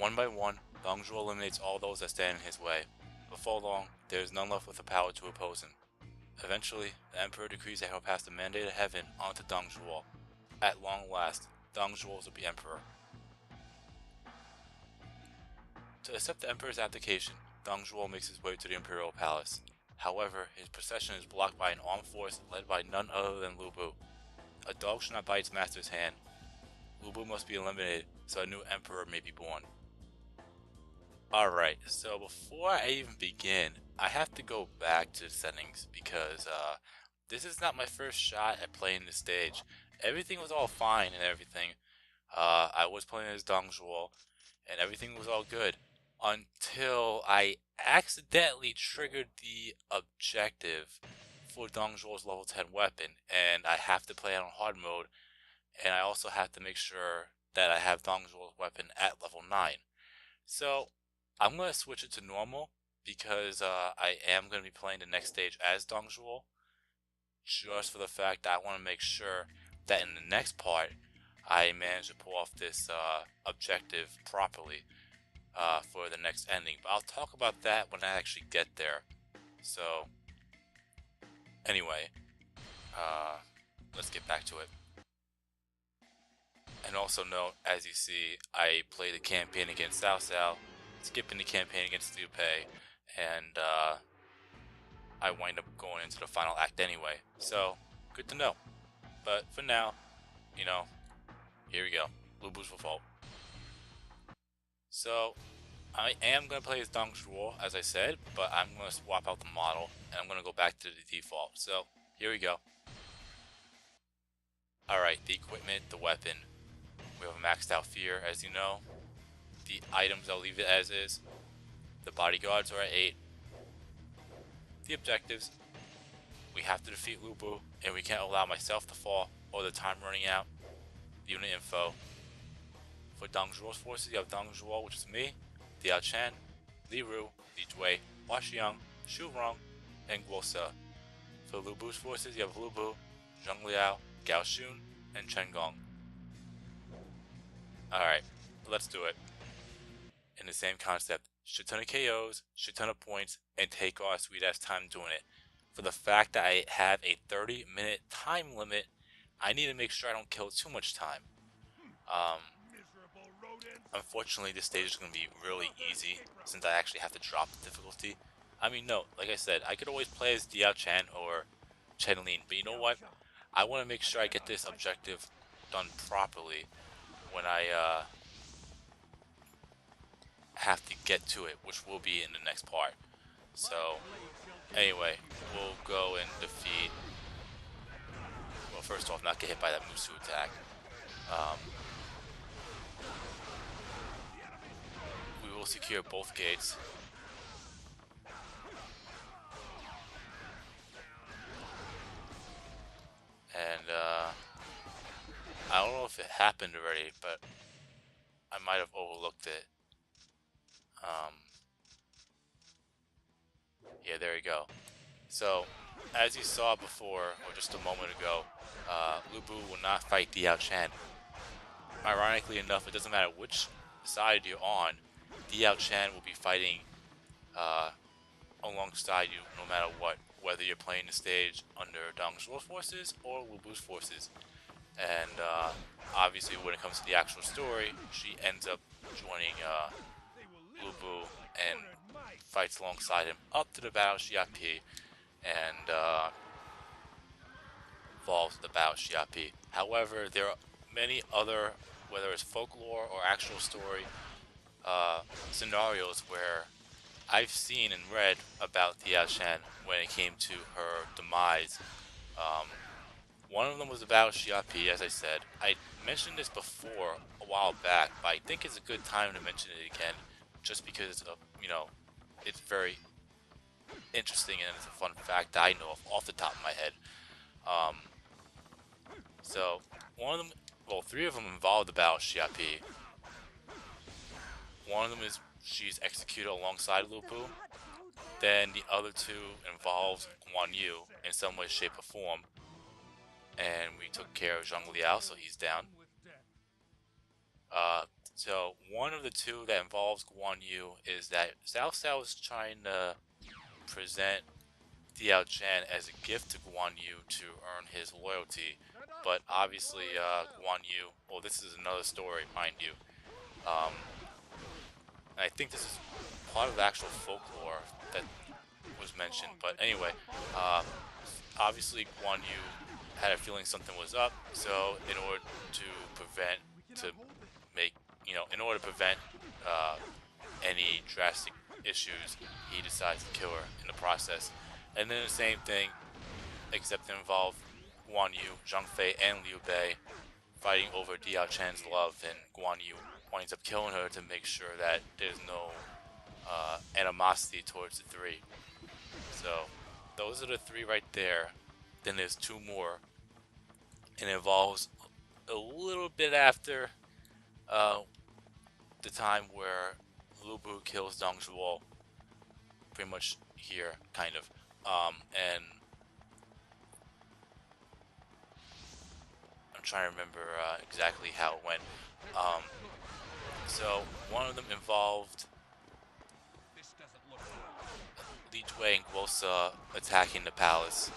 One by one, Dong Zhuo eliminates all those that stand in his way. Before long, there is none left with the power to oppose him. Eventually, the Emperor decrees that he'll pass the mandate of heaven onto Dong Zhuo. At long last, Dong Zhuo will be Emperor. To accept the Emperor's abdication, Dong Zhuo makes his way to the Imperial Palace. However, his procession is blocked by an armed force led by none other than Lu Bu. A dog should not bite its master's hand. Lu Bu must be eliminated so a new Emperor may be born. Alright, so before I even begin, I have to go back to the settings because this is not my first shot at playing the stage. Everything was all fine and everything. I was playing as Dong Zhuo and everything was all good until I accidentally triggered the objective for Dong Zhuo's level 10 weapon, and I have to play it on hard mode, and I also have to make sure that I have Dong Zhuo's weapon at level 9. So I'm going to switch it to normal because I am going to be playing the next stage as Dong Zhuo, just for the fact that I want to make sure that in the next part I manage to pull off this objective properly for the next ending. But I'll talk about that when I actually get there. So anyway, let's get back to it. And also note, as you see, I play the campaign against Cao Cao, skipping the campaign against Liu Pei, and I wind up going into the final act anyway. So, good to know. But for now, you know, here we go. Lu Bu's revolt. So, I am going to play as Dong Zhuo, as I said, but I'm going to swap out the model, and I'm going to go back to the default. So, here we go. Alright, the equipment, the weapon. We have a maxed out fear, as you know. The items, I'll leave it as is. The bodyguards are at 8. The objectives. We have to defeat Lu Bu, and we can't allow myself to fall or the time running out. The unit info. For Dong Zhuo's forces, you have Dong Zhuo, which is me, Diao Chen, Li Ru, Li Jue, Hua Xiang, Shu Rong, and Guo Se. For Lu Bu's forces, you have Lu Bu, Zheng Liao, Gao Xun, and Chen Gong. Alright, let's do it. In the same concept, shit ton of KOs, shit ton of points, and take our sweet ass time doing it. For the fact that I have a 30-minute time limit, I need to make sure I don't kill too much time. Unfortunately, this stage is going to be really easy since I actually have to drop the difficulty. I mean, no, like I said, I could always play as Diao Chen or Chen Lin, but you know what? I want to make sure I get this objective done properly when I have to get to it, which will be in the next part. So, anyway, we'll go and defeat. Well, first off, not get hit by that Musou attack. We will secure both gates. And I don't know if it happened already, but I might have overlooked it. Yeah, there you go. So, as you saw before, or just a moment ago, Lu Bu will not fight Diao Chen. Ironically enough, it doesn't matter which side you're on, Diao Chen will be fighting alongside you no matter what, whether you're playing the stage under Dong Zhuo's forces or Lu Bu's forces. And obviously when it comes to the actual story, she ends up joining Lu Bu and fights alongside him up to the Battle of Xiapi and involves the Battle of Xiapi. However, there are many other, whether it's folklore or actual story, scenarios where I've seen and read about Diao Chen when it came to her demise. One of them was the Battle of Xiapi, as I said. I mentioned this before a while back, but I think it's a good time to mention it again, just because of, you know, it's very interesting and it's a fun fact that I know of off the top of my head. So one of them, well, 3 of them involved the Battle of Xiapi. One of them is she's executed alongside Lu Bu. Then the other 2 involves Guan Yu in some way, shape, or form. And we took care of Zheng Liao, so he's down. So one of the two that involves Guan Yu is that Cao Cao is trying to present Diao Chen as a gift to Guan Yu to earn his loyalty, but obviously Guan Yu. Well, this is another story, mind you. Um, and I think this is part of the actual folklore that was mentioned. But anyway, uh, obviously Guan Yu had a feeling something was up, so in order to prevent to make in order to prevent uh, any drastic issues, he decides to kill her in the process. And then the same thing, except it involved Guan Yu, Zhang Fei, and Liu Bei fighting over Diao Chen's love, and Guan Yu winds up killing her to make sure that there's no animosity towards the three. So those are the three right there. Then there's two more, and it involves a little bit after uh, the time where Lu Bu kills Dong Zhuo, pretty much here, kind of. And I'm trying to remember exactly how it went. Um, so one of them involved Li Jue and Guosa attacking the palace,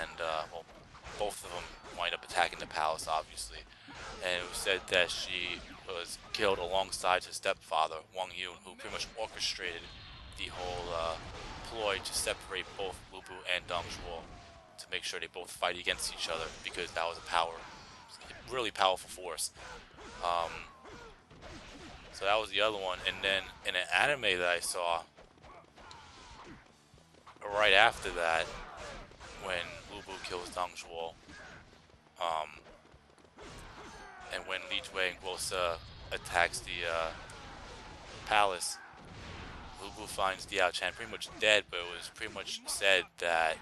and well, both of them wind up attacking the palace, obviously. And it was said that she was killed alongside her stepfather, Wang Yun, who pretty much orchestrated the whole ploy to separate both Lu Bu and Dong Zhuo to make sure they both fight against each other, because that was a really powerful force. Um, so that was the other one. And then in an anime that I saw, right after that, when Lu Bu kills Dong Zhuo, um, and when Li Jue and Guosa attacks the palace, Lu Bu finds Diao Chan pretty much dead, but it was pretty much said that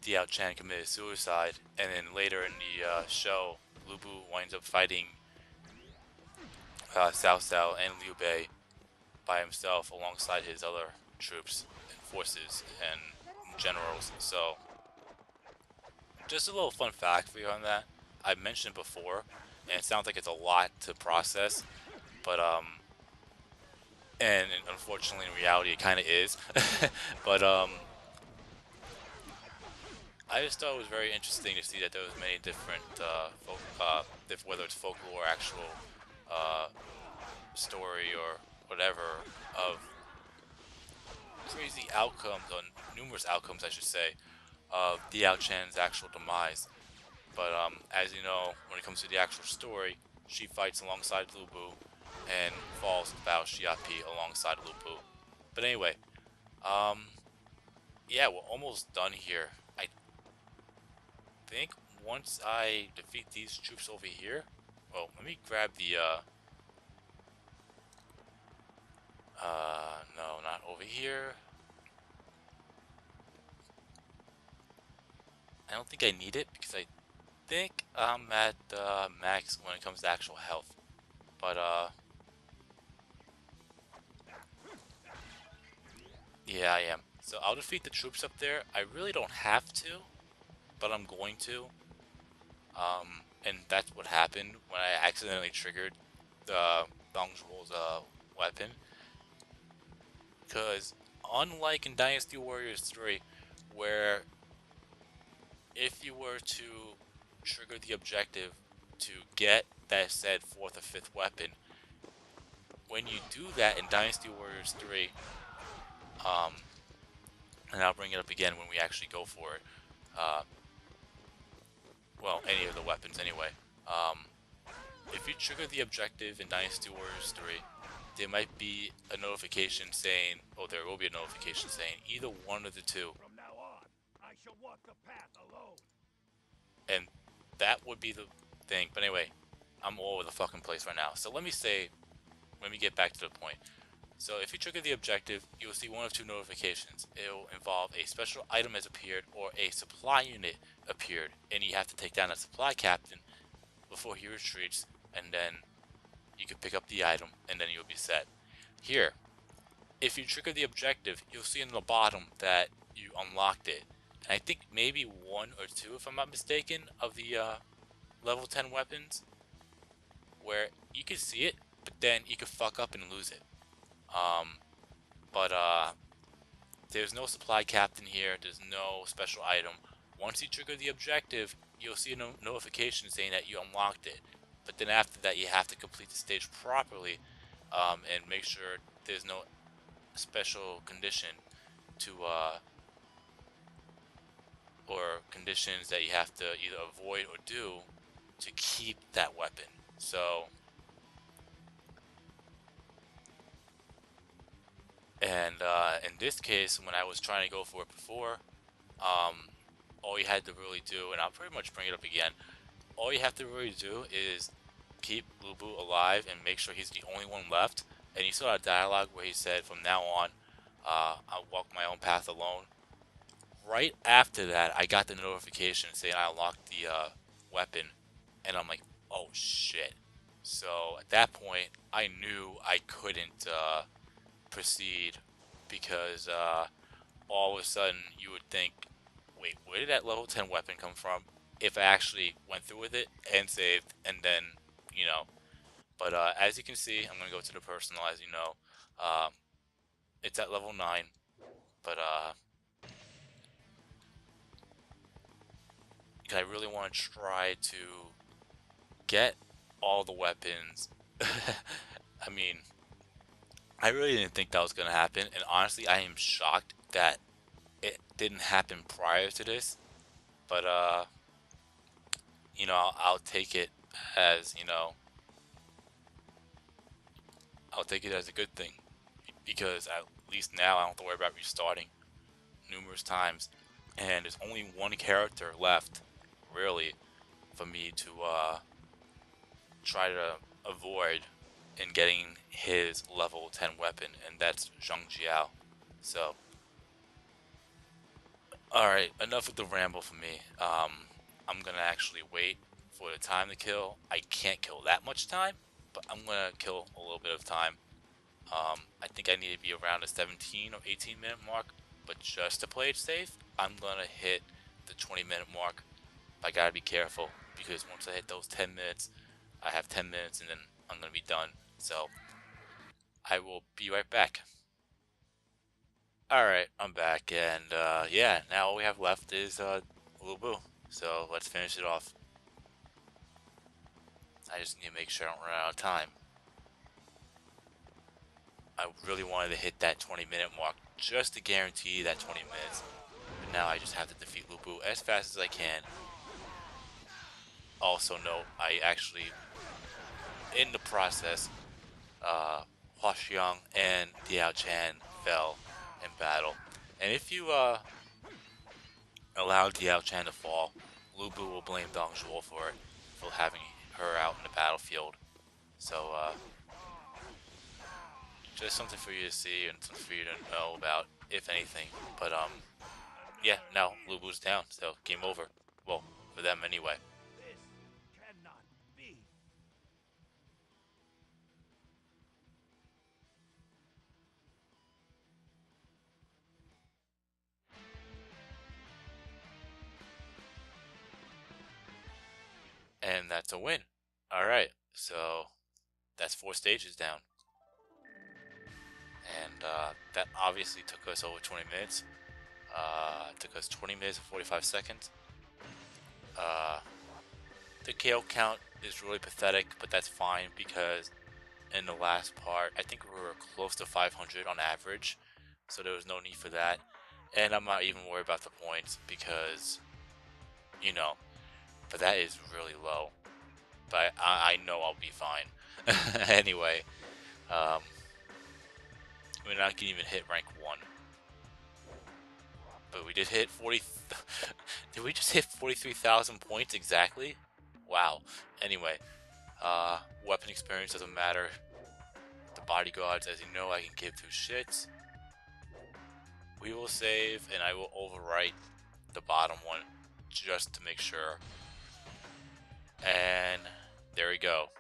Diao Chan committed suicide. And then later in the show, Lu Bu winds up fighting Cao Cao and Liu Bei by himself alongside his other troops and forces and generals. So just a little fun fact for you on that. I've mentioned it before, and it sounds like it's a lot to process, but and unfortunately in reality it kind of is. But I just thought it was very interesting to see that there was many different whether it's folklore or actual uh, story or whatever, of crazy outcomes, or numerous outcomes I should say, of Diao Chen's actual demise. But as you know, when it comes to the actual story, she fights alongside Lu Bu and falls to Bao Xiapi alongside Lu Bu. But anyway, um, yeah, we're almost done here. I think once I defeat these troops over here, well, let me grab the, no, not over here. I don't think I need it because I think I'm at max when it comes to actual health. But, yeah, I am. So I'll defeat the troops up there. I really don't have to, but I'm going to. And that's what happened when I accidentally triggered the Dong Zhuo's weapon. Because unlike in Dynasty Warriors 3, where if you were to trigger the objective to get that said fourth or fifth weapon, when you do that in Dynasty Warriors 3, um, and I'll bring it up again when we actually go for it, uh, well, any of the weapons anyway, if you trigger the objective in Dynasty Warriors 3, there might be a notification saying, oh, there will be a notification saying either one of the two. From now on, I shall walk the path alone. And that would be the thing. But anyway, I'm all over the fucking place right now. So let me get back to the point. So if you trigger the objective, you will see one of two notifications. It will involve a special item has appeared or a supply unit appeared, and you have to take down a supply captain before he retreats, and then you can pick up the item, and then you'll be set. Here, if you trigger the objective, you'll see in the bottom that you unlocked it. And I think maybe one or two, if I'm not mistaken, of the level 10 weapons where you can see it, but then you can fuck up and lose it. But there's no supply captain here. There's no special item. Once you trigger the objective, you'll see a notification saying that you unlocked it. But then after that, you have to complete the stage properly, and make sure there's no special condition to or conditions that you have to either avoid or do to keep that weapon. So, and in this case, when I was trying to go for it before, all you had to really do, and I'll pretty much bring it up again, all you have to really do is keep Lubu alive and make sure he's the only one left. And you saw a dialogue where he said, from now on, I'll walk my own path alone. Right after that, I got the notification saying I unlocked the weapon, and I'm like, oh shit. So at that point, I knew I couldn't proceed, because all of a sudden you would think, wait, where did that level 10 weapon come from? If I actually went through with it and saved, and then, you know. But as you can see, I'm going to go to the personal, as you know. It's at level 9, but I really want to try to get all the weapons. I mean, I really didn't think that was going to happen, and honestly, I am shocked that it didn't happen prior to this. But you know, I'll take it as, you know, I'll take it as a good thing, because at least now I don't have to worry about restarting numerous times, and there's only one character left, really, for me to try to avoid in getting his level 10 weapon, and that's Zhang Jiao. So, alright, enough of the ramble for me. I'm gonna actually wait for the time to kill. I can't kill that much time, but I'm gonna kill a little bit of time. I think I need to be around the 17 or 18 minute mark, but just to play it safe, I'm gonna hit the 20-minute mark. I gotta be careful, because once I hit those 10 minutes, I have 10 minutes and then I'm gonna be done. So I will be right back. Alright, I'm back, and yeah, now all we have left is Lubu. So let's finish it off. I just need to make sure I don't run out of time. I really wanted to hit that 20-minute mark just to guarantee that 20 minutes. But now I just have to defeat Lubu as fast as I can. Also note, I actually, in the process, Hua Xiang and Diao Chan fell in battle. And if you allow Diao Chan to fall, Lubu will blame Dong Zhuo for it, for having her out in the battlefield. So, just something for you to see and something for you to know about, if anything. But, yeah, now Lubu's down, so game over. Well, for them anyway. This cannot be. And that's a win. Alright, so that's 4 stages down. And that obviously took us over 20 minutes. It took us 20 minutes and 45 seconds. The KO count is really pathetic, but that's fine, because in the last part, I think we were close to 500 on average, so there was no need for that. And I'm not even worried about the points, because, you know, but that is really low. But I know I'll be fine. Anyway, we're not gonna even hit rank 1. But we did hit 40. Did we just hit 43,000 points exactly? Wow. Anyway, weapon experience doesn't matter. The bodyguards, as you know, I can give two shits. We will save, and I will overwrite the bottom one just to make sure. And there we go.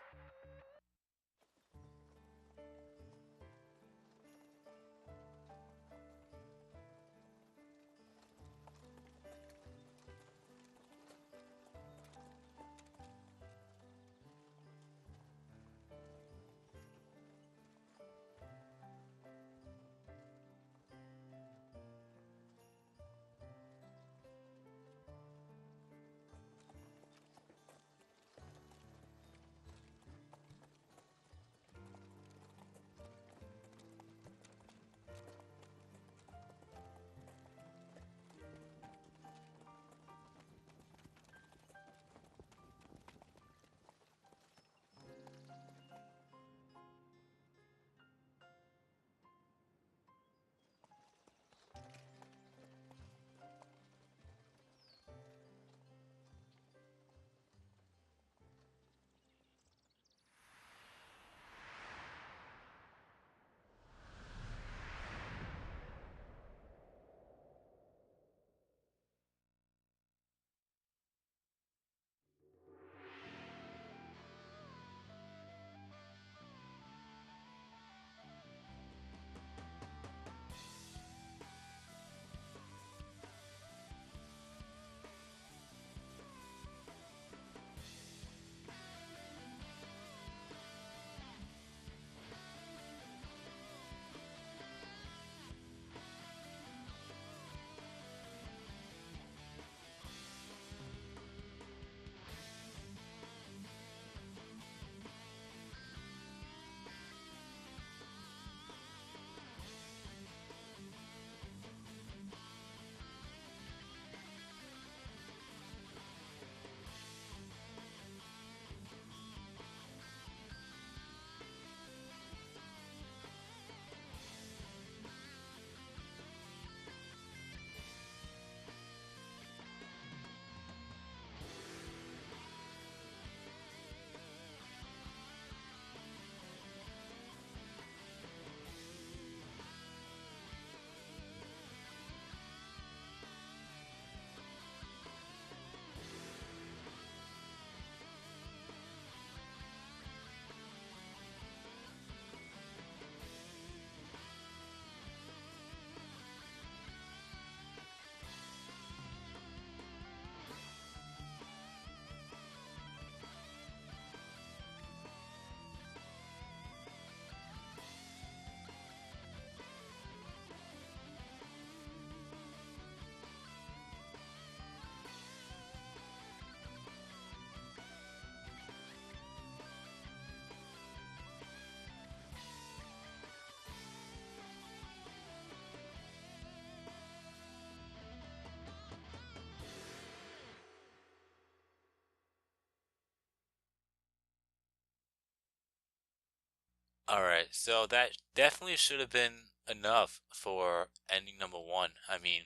Alright, so that definitely should have been enough for ending number one. I mean,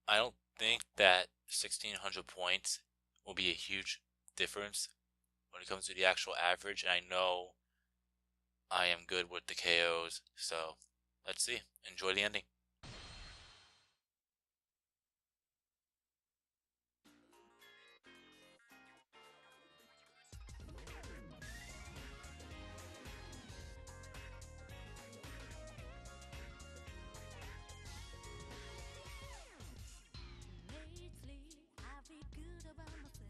I don't think that 1600 points will be a huge difference when it comes to the actual average. And I know I am good with the KOs, so let's see. Enjoy the ending. Lately, I feel good about myself.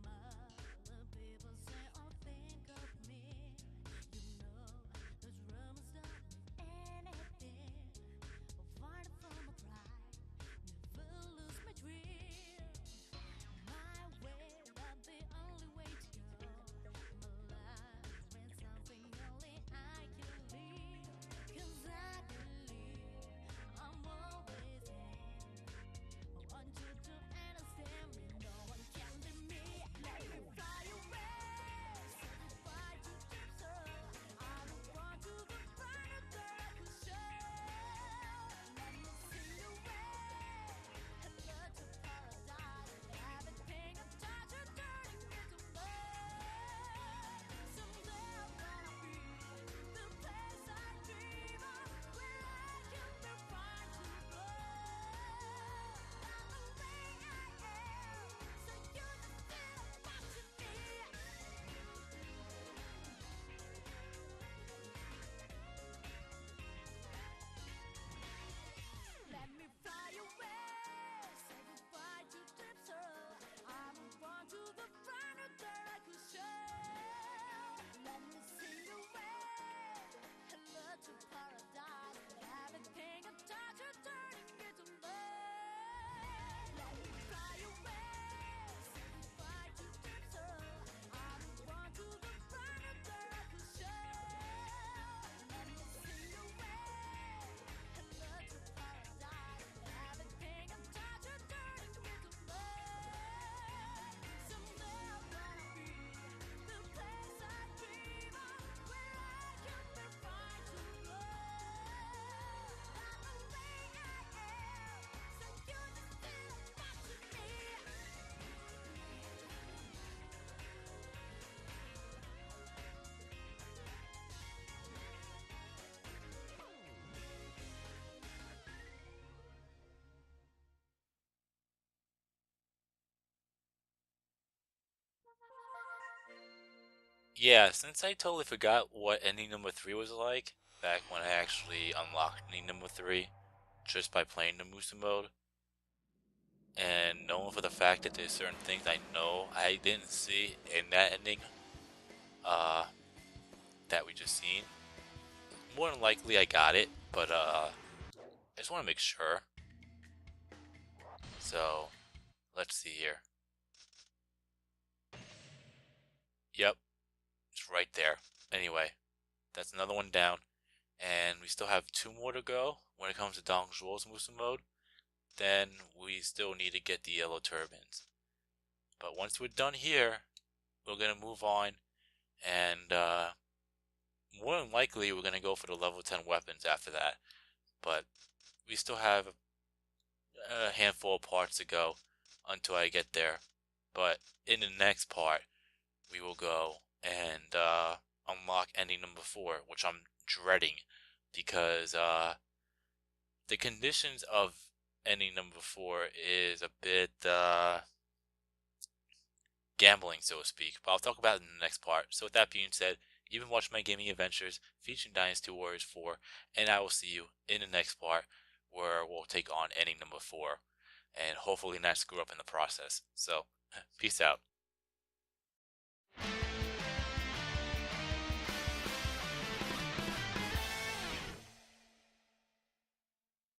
No matter people say or think of me, those rumors don't mean anything. Fight for my pride, never lose my dream. My way, that's the only way to go. My life means something only I can live. 'Cause I believe I'm always in. I want you to understand me, no one can be me. Let me fly away, satisfy to deep soul. I don't want to the brighter that I could show. Let me sing away, hello to paradise. Everything I touch is turning into blood. Someday I'm gonna be the place I dream of, where I can be fine to blood. Let me fly away, say goodbye to deep sorrow. I move on to the planet that I could show. Let me sing away, hello to paradise. Everything I touch is turning into love. Let me fly away, say goodbye to deep sorrow. I move on to the planet that I could show. Let me sing away, hello to paradise. Everything I touch is turning into love. Someday I'm gonna be the place I dream of, where I can be fine to love. That's the way I am, so you just feel back to me. Yeah, since I totally forgot what ending number three was like, back when I actually unlocked ending number three, just by playing the Musou Mode, and knowing for the fact that there's certain things I know I didn't see in that ending, uh, that we just seen. More than likely I got it, but I just want to make sure. So, let's see here. Yep, it's right there. Anyway, that's another one down. And we still have two more to go when it comes to Zhuo's Musou Mode. Then we still need to get the yellow turbines. But once we're done here, we're going to move on. And more than likely, we're going to go for the level 10 weapons after that. But we still have a handful of parts to go until I get there. But in the next part, we will go and unlock ending number 4, which I'm dreading because the conditions of ending number 4 is a bit gambling, so to speak. But I'll talk about it in the next part. So with that being said, you've been watching my gaming adventures featuring Dynasty Warriors 4, and I will see you in the next part where we'll take on ending number 4, and hopefully not screw up in the process. So, peace out.